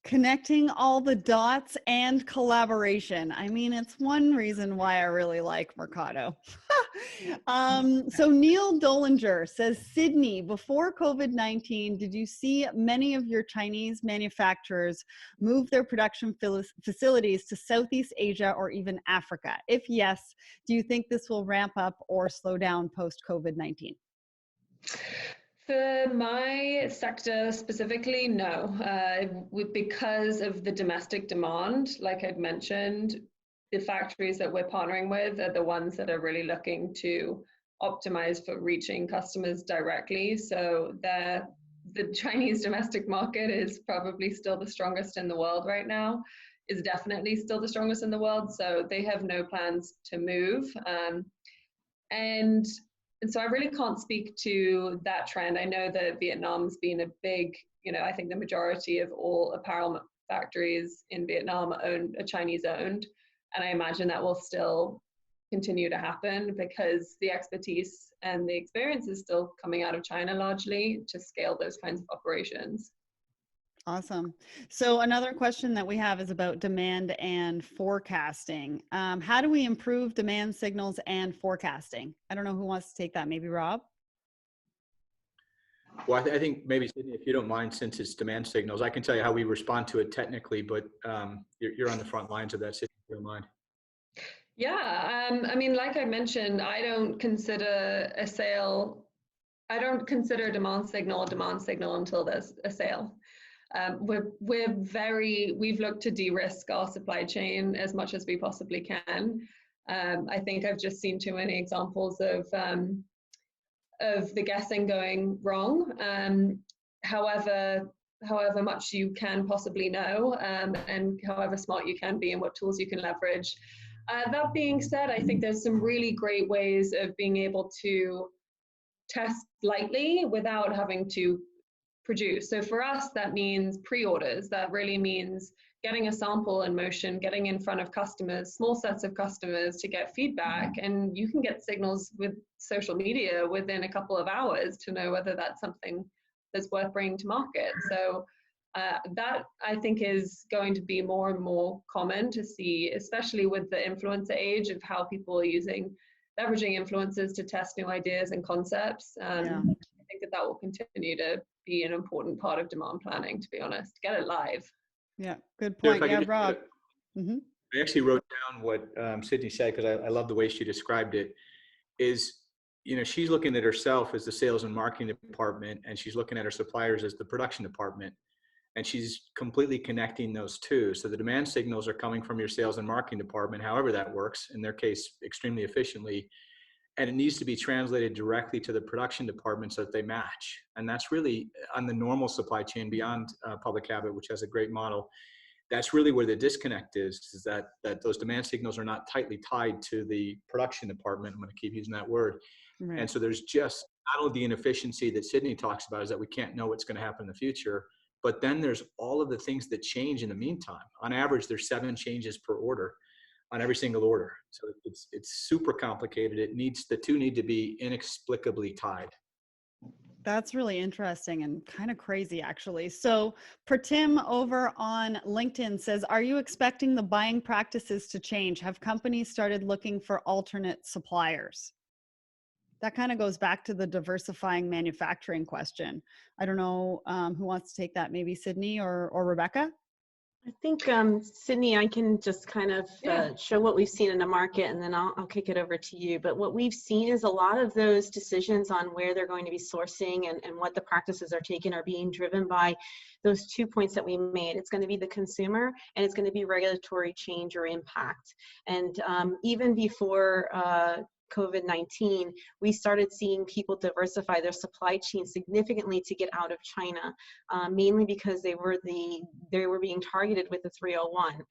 Connecting all the dots and collaboration. I mean, it's one reason why I really like Mercado. So Neil Dolinger says, Sydney, before COVID-19, did you see many of your Chinese manufacturers move their production facilities to Southeast Asia or even Africa? If yes, do you think this will ramp up or slow down post-COVID-19? For my sector specifically, no. Because of the domestic demand, like I've mentioned, the factories that we're partnering with are the ones that are really looking to optimize for reaching customers directly. So the Chinese domestic market is probably still the strongest in the world right now, is definitely still the strongest in the world. So they have no plans to move. And so I really can't speak to that trend. I know that Vietnam's been a big, you know, I think the majority of all apparel factories in Vietnam are Chinese owned. And I imagine that will still continue to happen because the expertise and the experience is still coming out of China largely to scale those kinds of operations. Awesome. So another question that we have is about demand and forecasting. How do we improve demand signals and forecasting? I don't know who wants to take that. Maybe Rob? Well, I think maybe, Sydney, if you don't mind, since it's demand signals, I can tell you how we respond to it technically, but you're on the front lines of that, Sydney, if you don't mind. Yeah, I mean, like I mentioned, I don't consider a demand signal until there's a sale. We've looked to de-risk our supply chain as much as we possibly can. I think I've just seen too many examples of the guessing going wrong. However much you can possibly know, and however smart you can be and what tools you can leverage. That being said, I think there's some really great ways of being able to test lightly without having to produce. So for us, that means pre-orders. That really means getting a sample in motion, getting in front of customers, small sets of customers to get feedback. And you can get signals with social media within a couple of hours to know whether that's something that's worth bringing to market. So that I think is going to be more and more common to see, especially with the influencer age of how people are leveraging influencers to test new ideas and concepts. I think that will continue to be an important part of demand planning, to be honest. Get it live. Yeah, good point. So yeah, Rob. I actually wrote down what Sydney said because I love the way she described it. Is she's looking at herself as the sales and marketing department, and she's looking at her suppliers as the production department, and she's completely connecting those two. So the demand signals are coming from your sales and marketing department, however that works, in their case, extremely efficiently. And it needs to be translated directly to the production department so that they match. And that's really on the normal supply chain beyond Public Habit, which has a great model. That's really where the disconnect is that those demand signals are not tightly tied to the production department. I'm going to keep using that word. Right. And so there's just not only the inefficiency that Sydney talks about, is that we can't know what's going to happen in the future, but then there's all of the things that change in the meantime. On average, there's 7 changes per order on every single order. So it's super complicated. The two need to be inexplicably tied. That's really interesting and kind of crazy, actually. So Pratim over on LinkedIn says, are you expecting the buying practices to change? Have companies started looking for alternate suppliers? That kind of goes back to the diversifying manufacturing question. I don't know who wants to take that, maybe Sydney or Rebecca? I think, Sydney, I can just kind of show what we've seen in the market, and then I'll kick it over to you. But what we've seen is a lot of those decisions on where they're going to be sourcing and what the practices are taken are being driven by those 2 points that we made. It's going to be the consumer, and it's going to be regulatory change or impact. And even before COVID-19, we started seeing people diversify their supply chain significantly to get out of China, mainly because they were being targeted with the 301.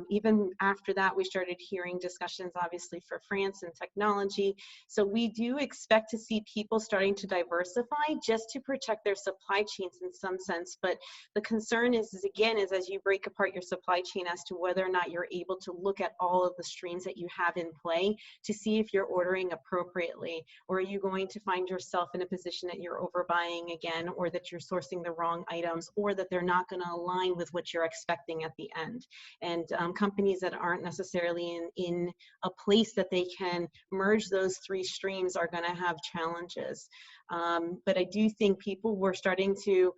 Even after that, we started hearing discussions, obviously, for France and technology. So we do expect to see people starting to diversify just to protect their supply chains in some sense. But the concern is as you break apart your supply chain as to whether or not you're able to look at all of the streams that you have in play to see if you're ordering appropriately, or are you going to find yourself in a position that you're overbuying again, or that you're sourcing the wrong items, or that they're not going to align with what you're expecting at the end. And companies that aren't necessarily in a place that they can merge those 3 streams are going to have challenges. But I do think people were starting to,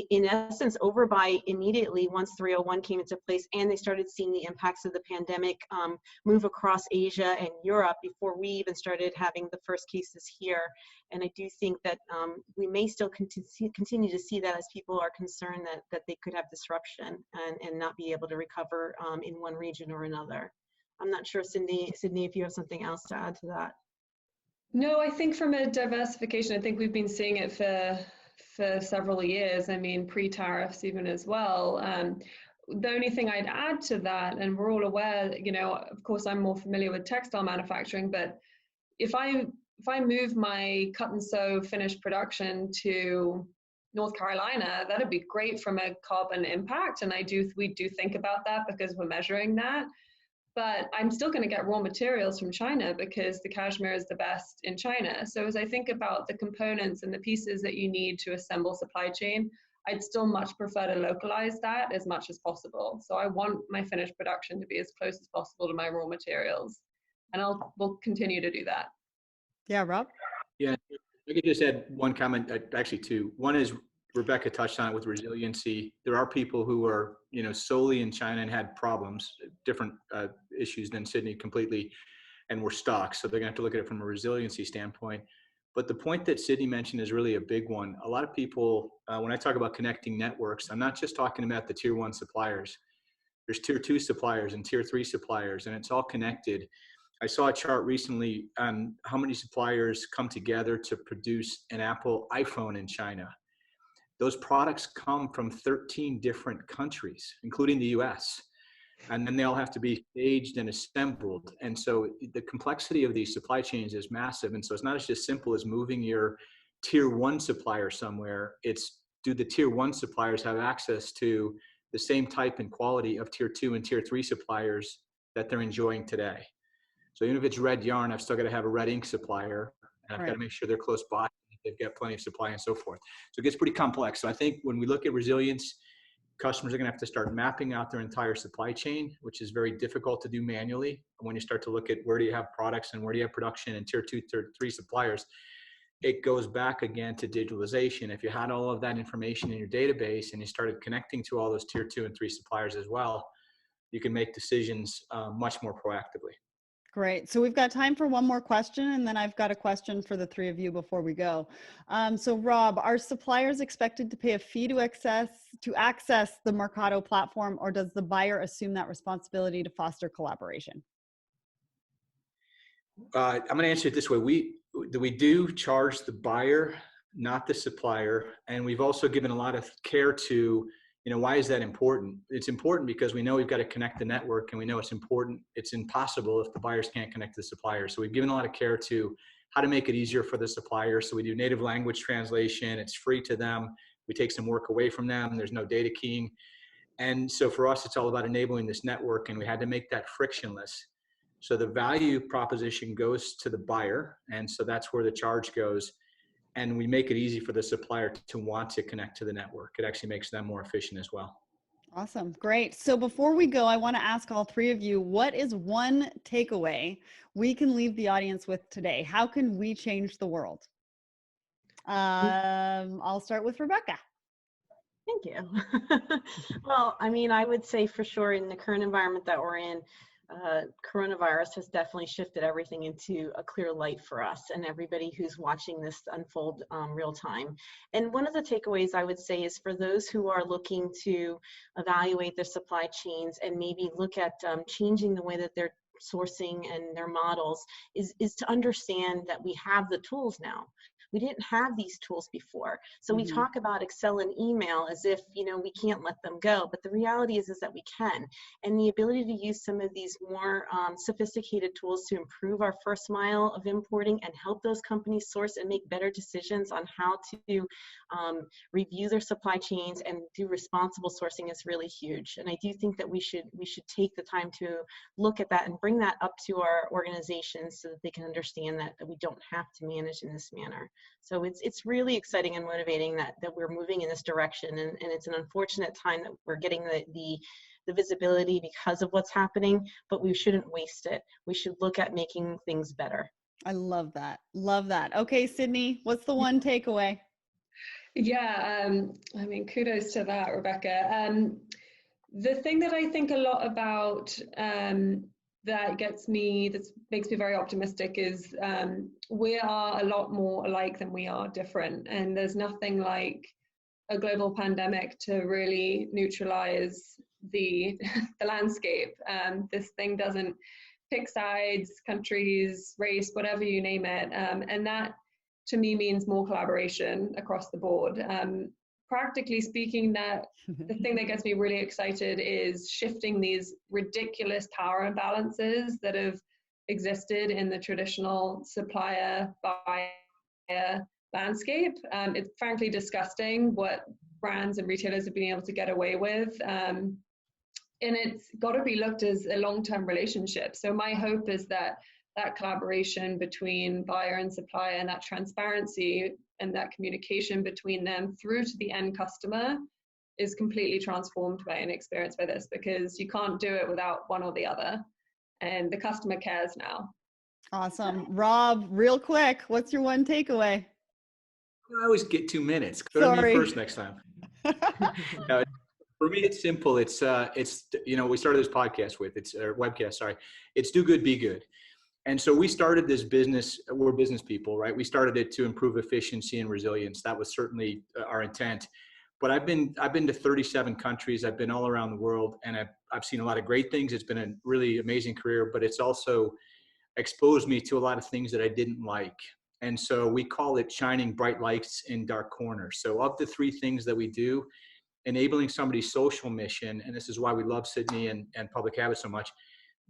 in essence, overbuy immediately once 301 came into place, and they started seeing the impacts of the pandemic move across Asia and Europe before we even started having the first cases here. And I do think that we may still continue to see that as people are concerned that they could have disruption and not be able to recover in one region or another. I'm not sure, Sydney, if you have something else to add to that. No, I think from a diversification, I think we've been seeing it for several years. I mean, pre-tariffs even as well. The only thing I'd add to that, and we're all aware, of course, I'm more familiar with textile manufacturing, but if I move my cut and sew finished production to North Carolina, that'd be great from a carbon impact. And we do think about that because we're measuring that. But I'm still going to get raw materials from China because the cashmere is the best in China. So as I think about the components and the pieces that you need to assemble supply chain, I'd still much prefer to localize that as much as possible. So I want my finished production to be as close as possible to my raw materials. And we'll continue to do that. Yeah, Rob? Yeah, I could just add one comment, actually 2. One is Rebecca touched on it with resiliency. There are people who are, solely in China and had problems, different issues than Sydney completely, and were stuck. So they're going to have to look at it from a resiliency standpoint. But the point that Sydney mentioned is really a big one. A lot of people, when I talk about connecting networks, I'm not just talking about the tier 1 suppliers. There's tier 2 suppliers and tier 3 suppliers, and it's all connected. I saw a chart recently on how many suppliers come together to produce an Apple iPhone in China. Those products come from 13 different countries, including the US. And then they all have to be staged and assembled. And so the complexity of these supply chains is massive. And so it's not just simple as moving your tier 1 supplier somewhere. It's, do the tier 1 suppliers have access to the same type and quality of tier 2 and tier 3 suppliers that they're enjoying today? So even if it's red yarn, I've still got to have a red ink supplier, and I've got to make sure they're close by. They've got plenty of supply and so forth. So it gets pretty complex. So I think when we look at resilience, customers are going to have to start mapping out their entire supply chain, which is very difficult to do manually. When you start to look at where do you have products and where do you have production and tier 2, tier 3 suppliers, it goes back again to digitalization. If you had all of that information in your database and you started connecting to all those tier 2 and 3 suppliers as well, you can make decisions much more proactively. Great. So we've got time for one more question, and then I've got a question for the three of you before we go. So Rob, are suppliers expected to pay a fee to access the Mercado platform, or does the buyer assume that responsibility to foster collaboration? I'm going to answer it this way. We do charge the buyer, not the supplier. And we've also given a lot of care to, why is that important? It's important because we know we've got to connect the network, and we know it's important. It's impossible if the buyers can't connect to the supplier. So we've given a lot of care to how to make it easier for the supplier. So we do native language translation. It's free to them. We take some work away from them. There's no data keying. And so for us, it's all about enabling this network, and we had to make that frictionless. So the value proposition goes to the buyer, and so that's where the charge goes. And we make it easy for the supplier to want to connect to the network. It actually makes them more efficient as well. Awesome. Great. So before we go, I want to ask all three of you, what is one takeaway we can leave the audience with today? How can we change the world? I'll start with Rebecca. Thank you. Well, I mean, I would say for sure in the current environment that we're in, coronavirus has definitely shifted everything into a clear light for us and everybody who's watching this unfold real time. And one of the takeaways I would say is for those who are looking to evaluate their supply chains and maybe look at changing the way that they're sourcing and their models is to understand that we have the tools now. We didn't have these tools before. So we talk about Excel and email as if, we can't let them go. But the reality is that we can. And the ability to use some of these more sophisticated tools to improve our first mile of importing and help those companies source and make better decisions on how to review their supply chains and do responsible sourcing is really huge. And I do think that we should take the time to look at that and bring that up to our organizations so that they can understand that we don't have to manage in this manner. So it's really exciting and motivating that we're moving in this direction, and it's an unfortunate time that we're getting the visibility because of what's happening, but we shouldn't waste it. We should look at making things better. I love that. Love that. Okay, Sydney, what's the one takeaway? Yeah, I mean, kudos to that, Rebecca. The thing that I think a lot about that makes me very optimistic is we are a lot more alike than we are different, and there's nothing like a global pandemic to really neutralize the landscape. This thing doesn't pick sides, countries, race, whatever you name it, and that to me means more collaboration across the board. Practically speaking, that the thing that gets me really excited is shifting these ridiculous power imbalances that have existed in the traditional supplier-buyer landscape. It's frankly disgusting what brands and retailers have been able to get away with. And it's got to be looked as a long-term relationship. So my hope is that collaboration between buyer and supplier and that transparency and that communication between them through to the end customer is completely transformed by an experience by this, because you can't do it without one or the other, and the customer cares now. Awesome. Rob, real quick, what's your one takeaway? I always get 2 minutes. Go to me first next time. No, for me, it's simple. It's we started this podcast with, webcast, sorry. It's do good, be good. And so we started this business, we're business people, right? We started it to improve efficiency and resilience. That was certainly our intent. But I've been to 37 countries. I've been all around the world, and I've seen a lot of great things. It's been a really amazing career, but it's also exposed me to a lot of things that I didn't like. And so we call it shining bright lights in dark corners. So of the 3 things that we do, enabling somebody's social mission, and this is why we love Sydney and Public Habit so much,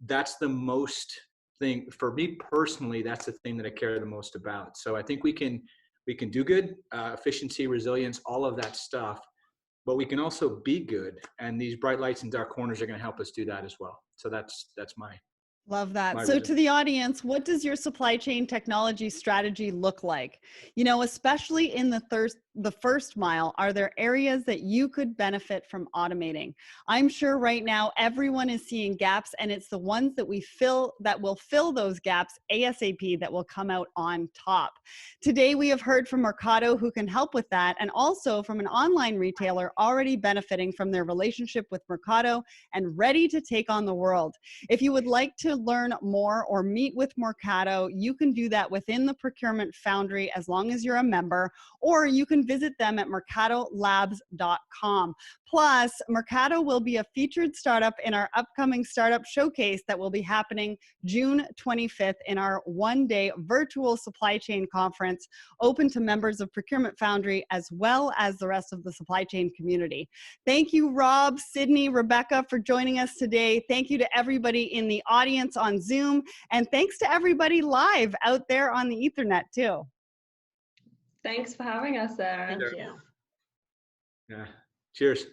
that's the most thing for me personally. That's the thing that I care the most about. So I think we can do good, efficiency, resilience, all of that stuff, but we can also be good, and these bright lights and dark corners are going to help us do that as well. So that's my love that. So to the audience, what does your supply chain technology strategy look like? Especially in the the first mile, are there areas that you could benefit from automating? I'm sure right now everyone is seeing gaps, and it's the ones that will fill those gaps ASAP that will come out on top. Today we have heard from Mercado, who can help with that, and also from an online retailer already benefiting from their relationship with Mercado and ready to take on the world. If you would like to learn more or meet with Mercado, you can do that within the Procurement Foundry as long as you're a member, or you can visit them at mercadolabs.com. Plus, Mercado will be a featured startup in our upcoming startup showcase that will be happening June 25th in our one-day virtual supply chain conference open to members of Procurement Foundry as well as the rest of the supply chain community. Thank you, Rob, Sydney, Rebecca, for joining us today. Thank you to everybody in the audience on Zoom, and thanks to everybody live out there on the Ethernet too. Thanks for having us, Sarah. Thank you. Yeah. Cheers.